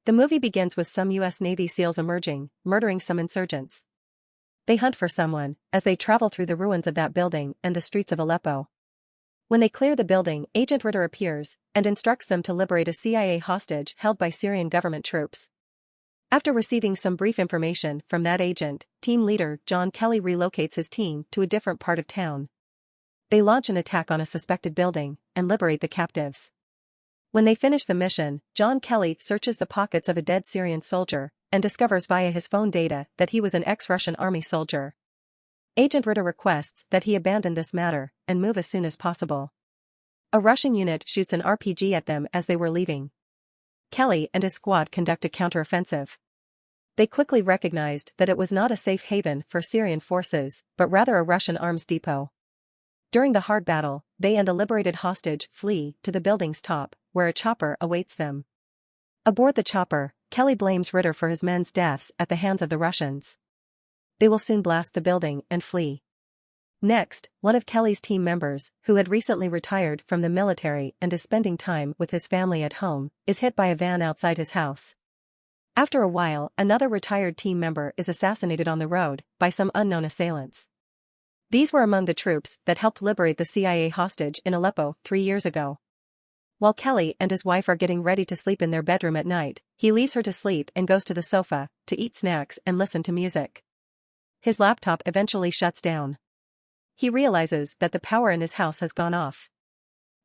The movie begins with some U.S. Navy SEALs emerging, murdering some insurgents. They hunt for someone, as they travel through the ruins of that building and the streets of Aleppo. When they clear the building, Agent Ritter appears, and instructs them to liberate a CIA hostage held by Syrian government troops. After receiving some brief information from that agent, team leader John Kelly relocates his team to a different part of town. They launch an attack on a suspected building, and liberate the captives. When they finish the mission, John Kelly searches the pockets of a dead Syrian soldier, and discovers via his phone data that he was an ex-Russian army soldier. Agent Ritter requests that he abandon this matter, and move as soon as possible. A Russian unit shoots an RPG at them as they were leaving. Kelly and his squad conduct a counteroffensive. They quickly recognized that it was not a safe haven for Syrian forces, but rather a Russian arms depot. During the hard battle, they and a liberated hostage flee to the building's top, where a chopper awaits them. Aboard the chopper, Kelly blames Ritter for his men's deaths at the hands of the Russians. They will soon blast the building and flee. Next, one of Kelly's team members, who had recently retired from the military and is spending time with his family at home, is hit by a van outside his house. After a while, another retired team member is assassinated on the road by some unknown assailants. These were among the troops that helped liberate the CIA hostage in Aleppo 3 years ago. While Kelly and his wife are getting ready to sleep in their bedroom at night, he leaves her to sleep and goes to the sofa to eat snacks and listen to music. His laptop eventually shuts down. He realizes that the power in his house has gone off.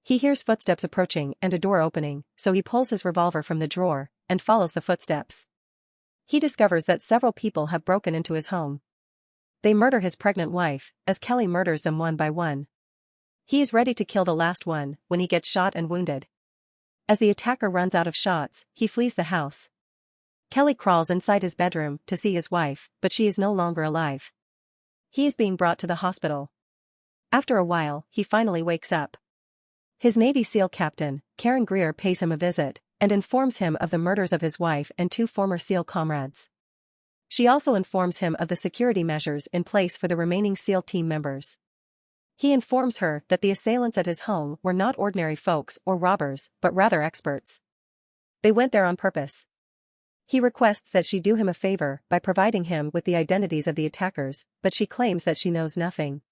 He hears footsteps approaching and a door opening, so he pulls his revolver from the drawer and follows the footsteps. He discovers that several people have broken into his home. They murder his pregnant wife, as Kelly murders them one by one. He is ready to kill the last one when he gets shot and wounded. As the attacker runs out of shots, he flees the house. Kelly crawls inside his bedroom to see his wife, but she is no longer alive. He is being brought to the hospital. After a while, he finally wakes up. His Navy SEAL captain, Karen Greer, pays him a visit and informs him of the murders of his wife and 2 former SEAL comrades. She also informs him of the security measures in place for the remaining SEAL team members. He informs her that the assailants at his home were not ordinary folks or robbers, but rather experts. They went there on purpose. He requests that she do him a favor by providing him with the identities of the attackers, but she claims that she knows nothing.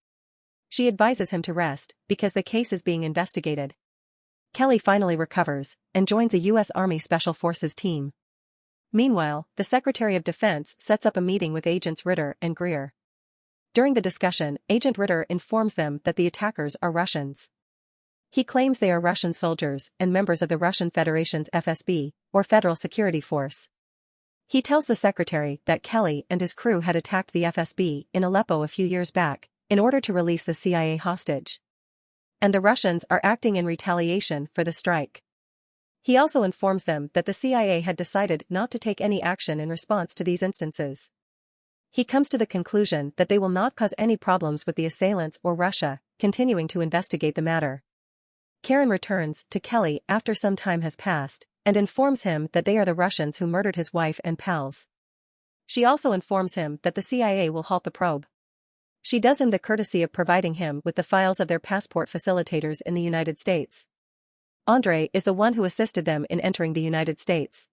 She advises him to rest, because the case is being investigated. Kelly finally recovers, and joins a U.S. Army Special Forces team. Meanwhile, the Secretary of Defense sets up a meeting with Agents Ritter and Greer. During the discussion, Agent Ritter informs them that the attackers are Russians. He claims they are Russian soldiers and members of the Russian Federation's FSB, or Federal Security Force. He tells the secretary that Kelly and his crew had attacked the FSB in Aleppo a few years back, in order to release the CIA hostage. And the Russians are acting in retaliation for the strike. He also informs them that the CIA had decided not to take any action in response to these instances. He comes to the conclusion that they will not cause any problems with the assailants or Russia, continuing to investigate the matter. Karen returns to Kelly after some time has passed, and informs him that they are the Russians who murdered his wife and pals. She also informs him that the CIA will halt the probe. She does him the courtesy of providing him with the files of their passport facilitators in the United States. Andre is the one who assisted them in entering the United States.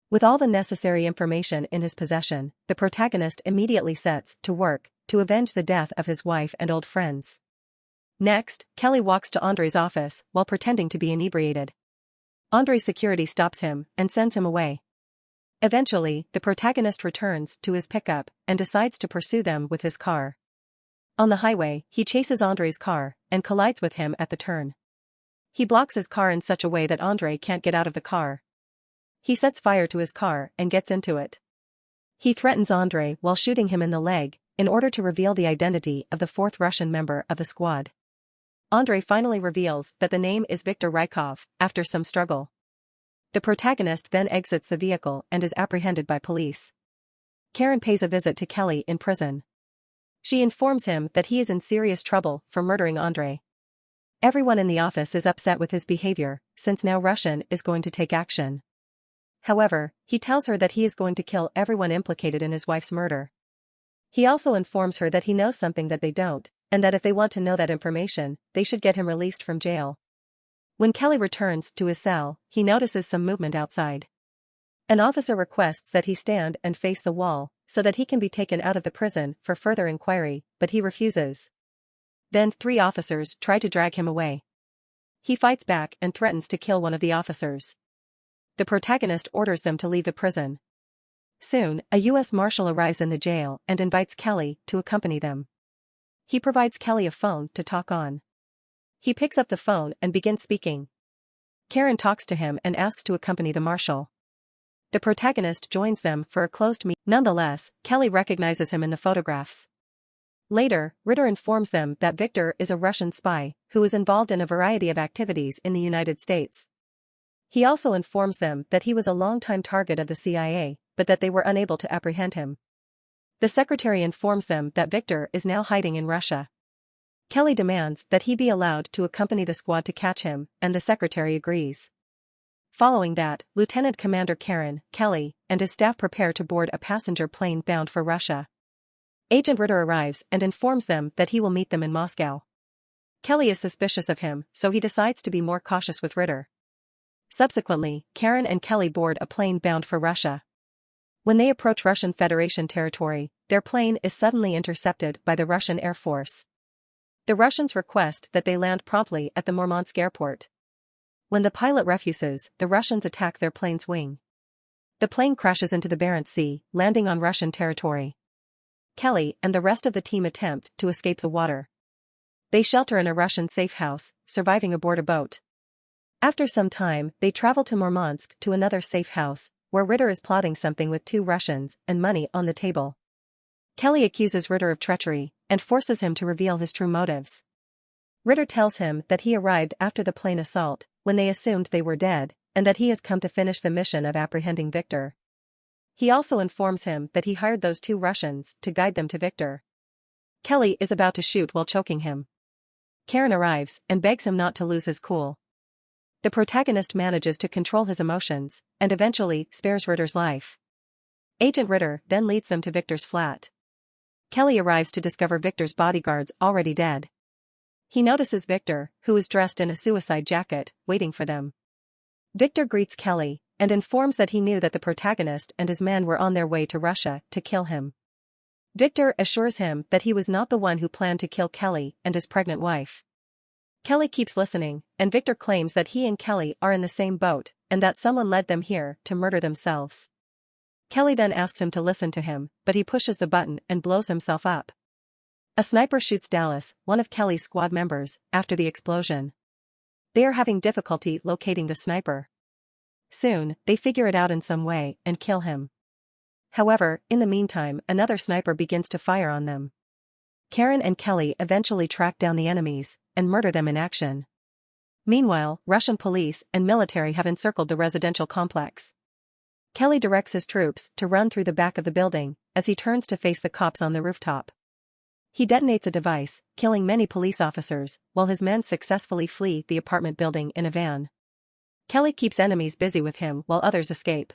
With all the necessary information in his possession, the protagonist immediately sets to work to avenge the death of his wife and old friends. Next, Kelly walks to Andre's office while pretending to be inebriated. Andre's security stops him and sends him away. Eventually, the protagonist returns to his pickup and decides to pursue them with his car. On the highway, he chases Andre's car and collides with him at the turn. He blocks his car in such a way that Andre can't get out of the car. He sets fire to his car and gets into it. He threatens Andre while shooting him in the leg, in order to reveal the identity of the 4th Russian member of the squad. Andre finally reveals that the name is Viktor Rykov, after some struggle. The protagonist then exits the vehicle and is apprehended by police. Karen pays a visit to Kelly in prison. She informs him that he is in serious trouble for murdering Andre. Everyone in the office is upset with his behavior, since now Russian is going to take action. However, he tells her that he is going to kill everyone implicated in his wife's murder. He also informs her that he knows something that they don't, and that if they want to know that information, they should get him released from jail. When Kelly returns to his cell, he notices some movement outside. An officer requests that he stand and face the wall, so that he can be taken out of the prison for further inquiry, but he refuses. Then 3 officers try to drag him away. He fights back and threatens to kill one of the officers. The protagonist orders them to leave the prison. Soon, a U.S. Marshal arrives in the jail and invites Kelly to accompany them. He provides Kelly a phone to talk on. He picks up the phone and begins speaking. Karen talks to him and asks to accompany the marshal. The protagonist joins them for a closed meeting. Nonetheless, Kelly recognizes him in the photographs. Later, Ritter informs them that Victor is a Russian spy who is involved in a variety of activities in the United States. He also informs them that he was a longtime target of the CIA, but that they were unable to apprehend him. The secretary informs them that Victor is now hiding in Russia. Kelly demands that he be allowed to accompany the squad to catch him, and the secretary agrees. Following that, Lieutenant Commander Karen, Kelly, and his staff prepare to board a passenger plane bound for Russia. Agent Ritter arrives and informs them that he will meet them in Moscow. Kelly is suspicious of him, so he decides to be more cautious with Ritter. Subsequently, Karen and Kelly board a plane bound for Russia. When they approach Russian Federation territory, their plane is suddenly intercepted by the Russian Air Force. The Russians request that they land promptly at the Murmansk airport. When the pilot refuses, the Russians attack their plane's wing. The plane crashes into the Barents Sea, landing on Russian territory. Kelly and the rest of the team attempt to escape the water. They shelter in a Russian safe house, surviving aboard a boat. After some time, they travel to Murmansk to another safe house, where Ritter is plotting something with 2 Russians and money on the table. Kelly accuses Ritter of treachery and forces him to reveal his true motives. Ritter tells him that he arrived after the plane assault, when they assumed they were dead, and that he has come to finish the mission of apprehending Victor. He also informs him that he hired those 2 Russians to guide them to Victor. Kelly is about to shoot while choking him. Karen arrives and begs him not to lose his cool. The protagonist manages to control his emotions, and eventually spares Ritter's life. Agent Ritter then leads them to Victor's flat. Kelly arrives to discover Victor's bodyguards already dead. He notices Victor, who is dressed in a suicide jacket, waiting for them. Victor greets Kelly, and informs that he knew that the protagonist and his men were on their way to Russia to kill him. Victor assures him that he was not the one who planned to kill Kelly and his pregnant wife. Kelly keeps listening, and Victor claims that he and Kelly are in the same boat, and that someone led them here to murder themselves. Kelly then asks him to listen to him, but he pushes the button and blows himself up. A sniper shoots Dallas, one of Kelly's squad members, after the explosion. They are having difficulty locating the sniper. Soon, they figure it out in some way and kill him. However, in the meantime, another sniper begins to fire on them. Karen and Kelly eventually track down the enemies and murder them in action. Meanwhile, Russian police and military have encircled the residential complex. Kelly directs his troops to run through the back of the building as he turns to face the cops on the rooftop. He detonates a device, killing many police officers, while his men successfully flee the apartment building in a van. Kelly keeps enemies busy with him while others escape.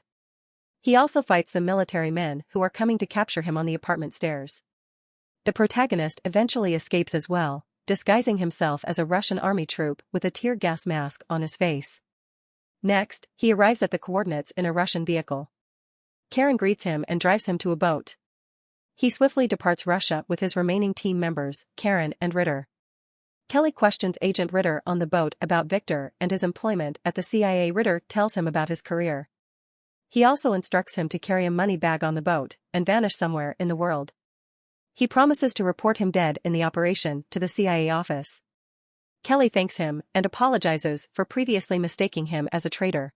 He also fights the military men who are coming to capture him on the apartment stairs. The protagonist eventually escapes as well, disguising himself as a Russian army troop with a tear gas mask on his face. Next, he arrives at the coordinates in a Russian vehicle. Karen greets him and drives him to a boat. He swiftly departs Russia with his remaining team members, Karen and Ritter. Kelly questions Agent Ritter on the boat about Victor and his employment at the CIA. Ritter tells him about his career. He also instructs him to carry a money bag on the boat and vanish somewhere in the world. He promises to report him dead in the operation to the CIA office. Kelly thanks him and apologizes for previously mistaking him as a traitor.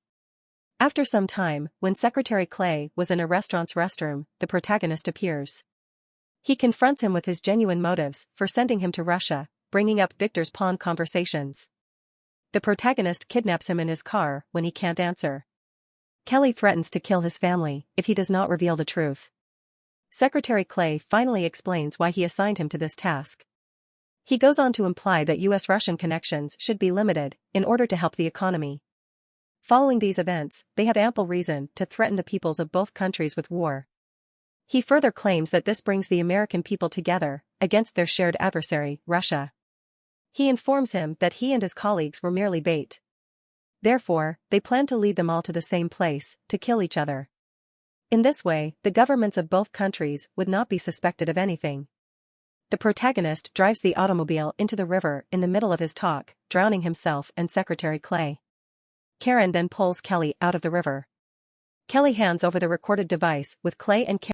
After some time, when Secretary Clay was in a restaurant's restroom, the protagonist appears. He confronts him with his genuine motives for sending him to Russia, bringing up Victor's pawn conversations. The protagonist kidnaps him in his car when he can't answer. Kelly threatens to kill his family if he does not reveal the truth. Secretary Clay finally explains why he assigned him to this task. He goes on to imply that US-Russian connections should be limited in order to help the economy. Following these events, they have ample reason to threaten the peoples of both countries with war. He further claims that this brings the American people together against their shared adversary, Russia. He informs him that he and his colleagues were merely bait. Therefore, they plan to lead them all to the same place, to kill each other. In this way, the governments of both countries would not be suspected of anything. The protagonist drives the automobile into the river in the middle of his talk, drowning himself and Secretary Clay. Karen then pulls Kelly out of the river. Kelly hands over the recorded device with Clay and Karen